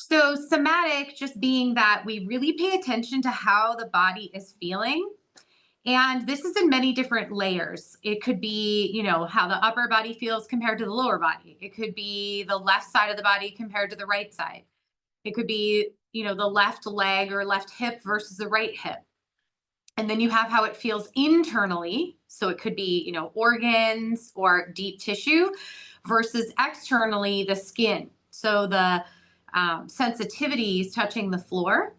So, somatic just being that we really pay attention to how the body is feeling. And this is in many different layers. It could be, how the upper body feels compared to the lower body. It could be the left side of the body compared to the right side. It could be, the left leg or left hip versus the right hip. And then you have how it feels internally. So it could be, organs or deep tissue versus externally the skin. So the sensitivities touching the floor.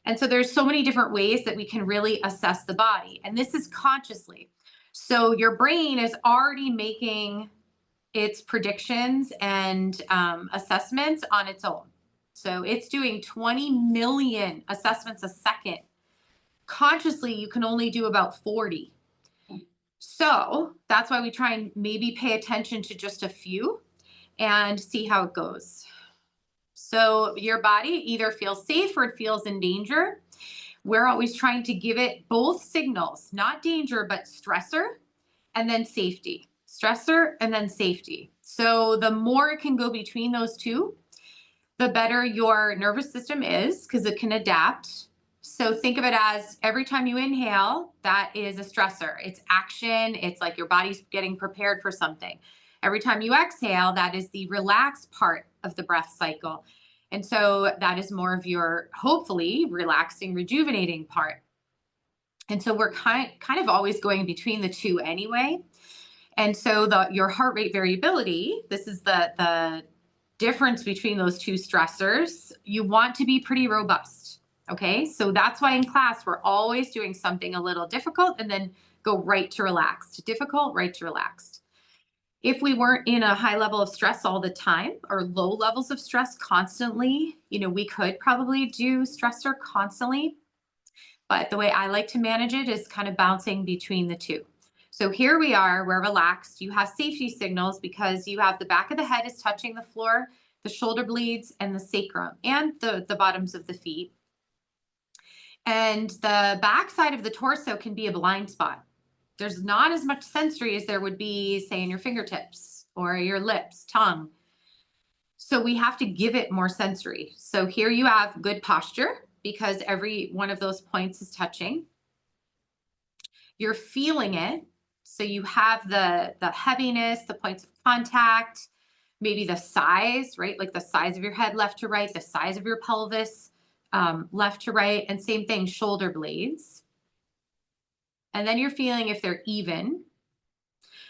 And so there's so many different ways that we can really assess the body. And this is consciously. So your brain is already making its predictions and assessments on its own. So it's doing 20 million assessments a second. Consciously, you can only do about 40. So that's why we try and maybe pay attention to just a few and see how it goes. So your body either feels safe or it feels in danger. We're always trying to give it both signals, not danger, but stressor and then safety. Stressor and then safety. So the more it can go between those two, the better your nervous system is because it can adapt. So think of it as every time you inhale, that is a stressor. It's action. It's like your body's getting prepared for something. Every time you exhale, that is the relaxed part of the breath cycle. And so that is more of your hopefully relaxing, rejuvenating part. And so we're kind of always going between the two anyway. And so your heart rate variability, this is the difference between those two stressors. You want to be pretty robust. Okay. So that's why in class, we're always doing something a little difficult and then go right to relaxed, difficult, right to relaxed. If we weren't in a high level of stress all the time or low levels of stress constantly, we could probably do stressor constantly. But the way I like to manage it is kind of bouncing between the two. So here we are, we're relaxed. You have safety signals because you have the back of the head is touching the floor, the shoulder blades, and the sacrum, and the bottoms of the feet. And the back side of the torso can be a blind spot. There's not as much sensory as there would be, say, in your fingertips or your lips, tongue. So we have to give it more sensory. So here you have good posture because every one of those points is touching. You're feeling it. So you have the heaviness, the points of contact, maybe the size, right? Like the size of your head left to right, the size of your pelvis left to right, and same thing, shoulder blades. And then you're feeling if they're even.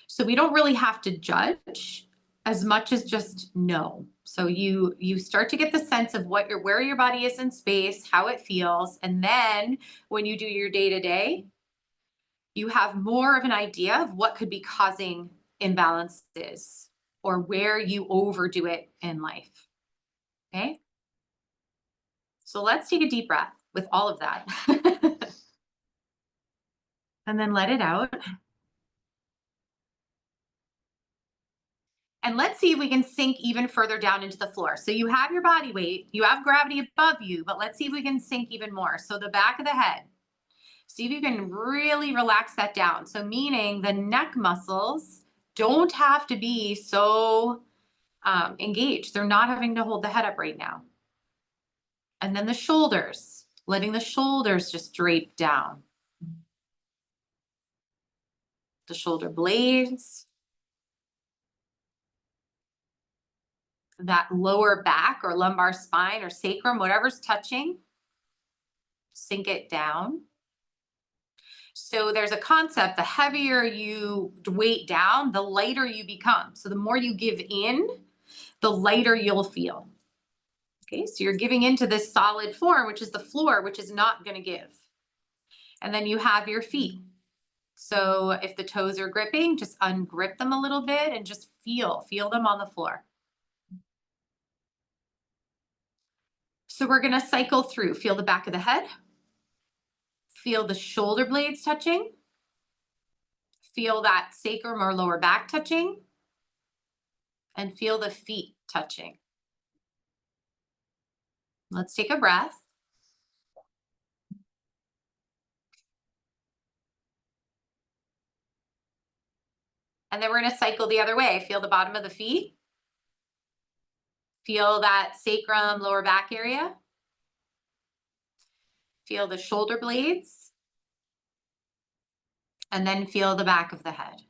So we don't really have to judge as much as just know. So you start to get the sense of where your body is in space, how it feels, and then when you do your day to day, you have more of an idea of what could be causing imbalances or where you overdo it in life. Okay. So let's take a deep breath with all of that. And then let it out. And let's see if we can sink even further down into the floor. So you have your body weight, you have gravity above you, but let's see if we can sink even more. So the back of the head, see if you can really relax that down. So meaning the neck muscles don't have to be so engaged. They're not having to hold the head up right now. And then the shoulders, letting the shoulders just drape down. The shoulder blades, that lower back or lumbar spine or sacrum, whatever's touching, sink it down. So there's a concept, the heavier you weight down, the lighter you become. So the more you give in, the lighter you'll feel. Okay, so you're giving into this solid form, which is the floor, which is not going to give. And then you have your feet. So if the toes are gripping, just ungrip them a little bit and just feel them on the floor. So we're going to cycle through. Feel the back of the head. Feel the shoulder blades touching. Feel that sacrum or lower back touching. And feel the feet touching. Let's take a breath. And then we're going to cycle the other way. Feel the bottom of the feet. Feel that sacrum, lower back area. Feel the shoulder blades, and then feel the back of the head.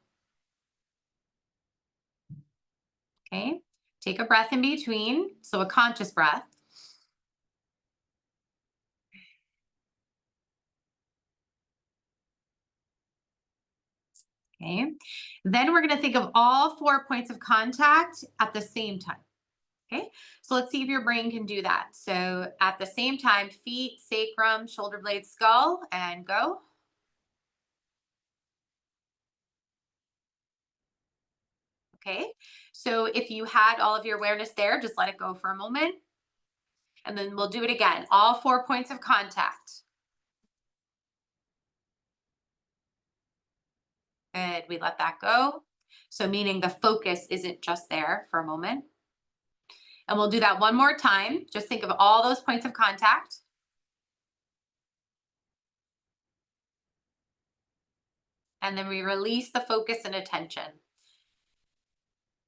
Okay. Take a breath in between. So a conscious breath. Okay. Then we're going to think of all 4 points of contact at the same time. Okay. So let's see if your brain can do that. So at the same time, feet, sacrum, shoulder blades, skull, and go. Okay. So if you had all of your awareness there, just let it go for a moment. And then we'll do it again. All 4 points of contact. Good. We let that go. So meaning the focus isn't just there for a moment. And we'll do that one more time. Just think of all those points of contact. And then we release the focus and attention.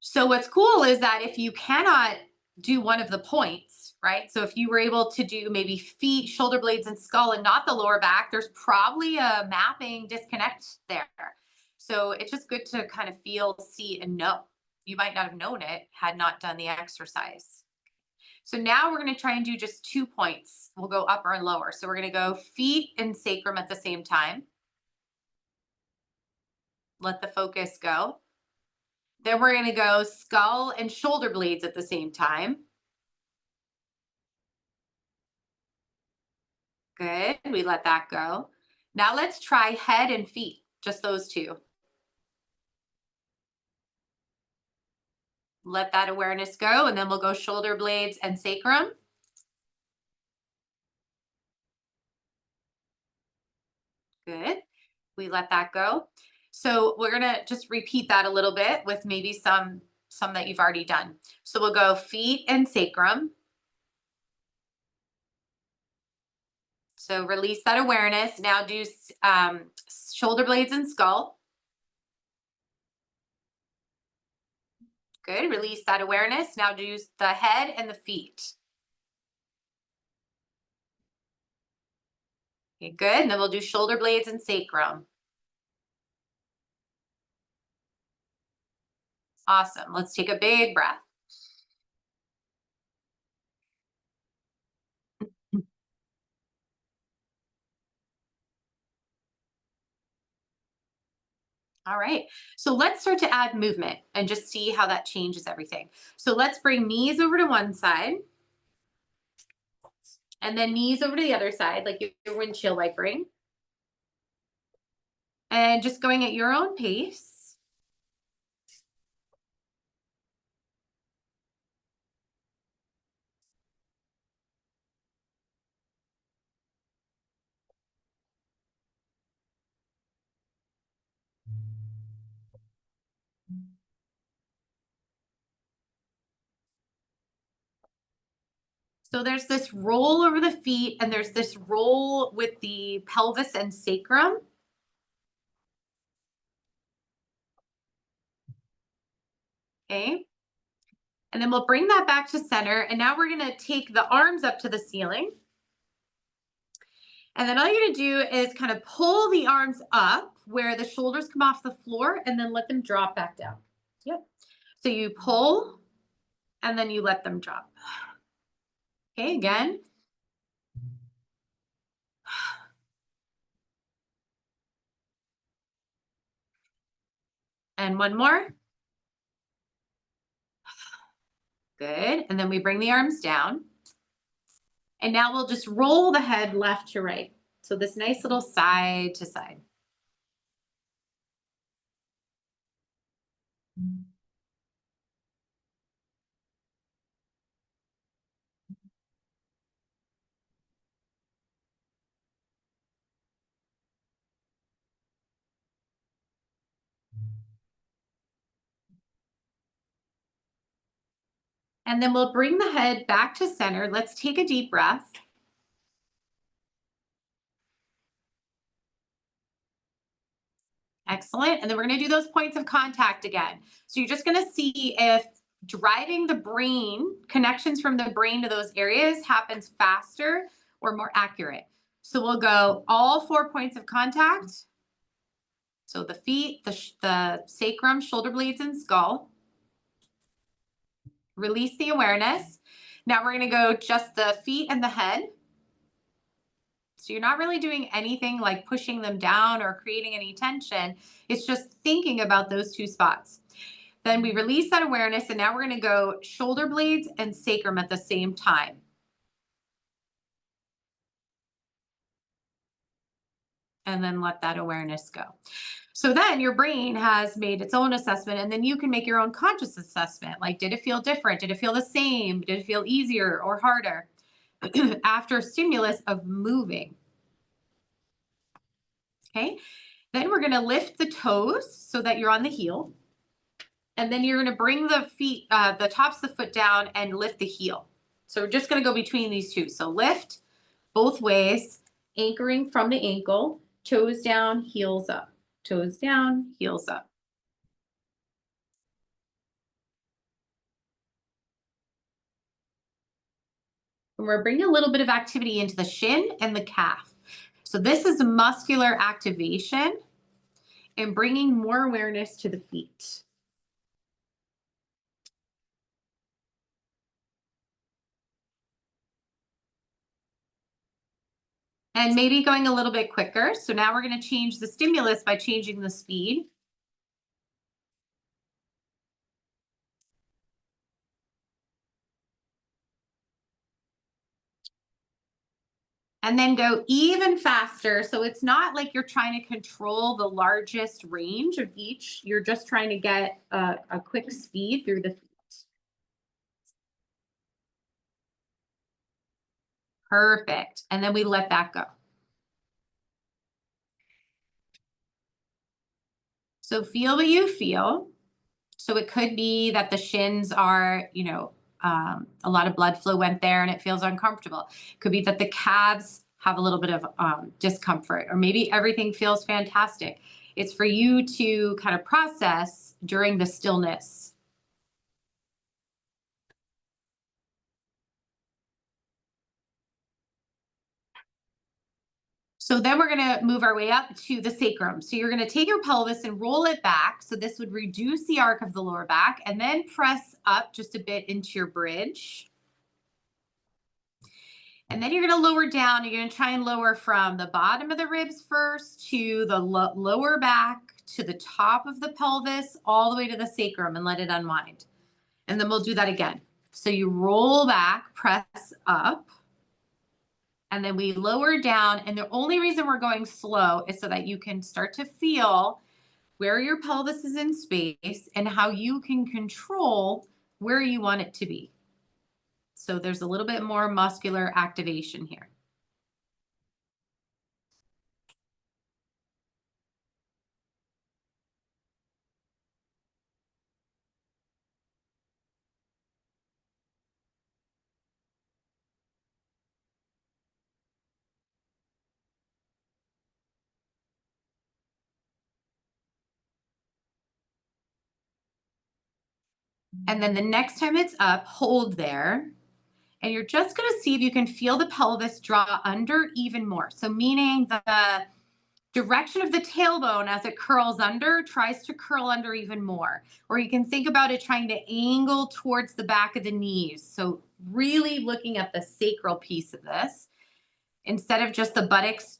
So what's cool is that if you cannot do one of the points, right? So if you were able to do maybe feet, shoulder blades, and skull and not the lower back, there's probably a mapping disconnect there. So it's just good to kind of feel, see, and know. You might not have known it had not done the exercise. So now we're going to try and do just 2 points. We'll go upper and lower. So we're going to go feet and sacrum at the same time. Let the focus go. Then we're going to go skull and shoulder blades at the same time. Good. We let that go. Now let's try head and feet, just those 2. Let that awareness go, and then we'll go shoulder blades and sacrum. Good. We let that go. So we're going to just repeat that a little bit with maybe some that you've already done. So we'll go feet and sacrum. So release that awareness. Now do shoulder blades and skull. Good. Release that awareness. Now do the head and the feet. Okay, good. And then we'll do shoulder blades and sacrum. Awesome. Let's take a big breath. All right. So let's start to add movement and just see how that changes everything. So let's bring knees over to one side and then knees over to the other side, like your windshield wipering. And just going at your own pace. So there's this roll over the feet and there's this roll with the pelvis and sacrum. Okay. And then we'll bring that back to center. And now we're going to take the arms up to the ceiling. And then all you're going to do is kind of pull the arms up where the shoulders come off the floor and then let them drop back down. Yep. So you pull and then you let them drop. Okay, again. And one more. Good. And then we bring the arms down. And now we'll just roll the head left to right. So this nice little side to side. And then we'll bring the head back to center. Let's take a deep breath. Excellent. And then we're going to do those points of contact again. So you're just going to see if driving the brain, connections from the brain to those areas happens faster or more accurate. So we'll go all 4 points of contact. So the feet, the sacrum, shoulder blades, and skull. Release the awareness. Now we're going to go just the feet and the head. So you're not really doing anything like pushing them down or creating any tension. It's just thinking about those 2 spots. Then we release that awareness, and now we're going to go shoulder blades and sacrum at the same time. And then let that awareness go. So then your brain has made its own assessment, and then you can make your own conscious assessment. Like, did it feel different? Did it feel the same? Did it feel easier or harder after stimulus of moving? Okay. Then we're going to lift the toes so that you're on the heel. And then you're going to bring the feet, the tops of the foot down and lift the heel. So we're just going to go between these 2. So lift both ways, anchoring from the ankle, toes down, heels up, toes down, heels up. And we're bringing a little bit of activity into the shin and the calf. So this is a muscular activation and bringing more awareness to the feet. And maybe going a little bit quicker. So now we're going to change the stimulus by changing the speed. And then go even faster. So it's not like you're trying to control the largest range of each. You're just trying to get a quick speed through the feet. Perfect. And then we let that go. So feel what you feel. So it could be that the shins are, a lot of blood flow went there and it feels uncomfortable. It could be that the calves have a little bit of discomfort, or maybe everything feels fantastic. It's for you to kind of process during the stillness. So then we're going to move our way up to the sacrum. So you're going to take your pelvis and roll it back. So this would reduce the arc of the lower back, and then press up just a bit into your bridge. And then you're going to lower down. You're going to try and lower from the bottom of the ribs first to the lower back to the top of the pelvis, all the way to the sacrum, and let it unwind. And then we'll do that again. So you roll back, press up, and then we lower down. And the only reason we're going slow is so that you can start to feel where your pelvis is in space and how you can control where you want it to be. So there's a little bit more muscular activation here. And then the next time it's up, hold there. And you're just going to see if you can feel the pelvis draw under even more. So meaning the direction of the tailbone as it curls under tries to curl under even more. Or you can think about it trying to angle towards the back of the knees. So really looking at the sacral piece of this instead of just the buttocks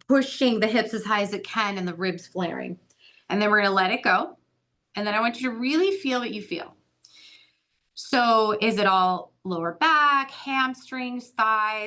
pushing the hips as high as it can and the ribs flaring. And then we're going to let it go. And then I want you to really feel what you feel. So is it all lower back, hamstrings, thighs?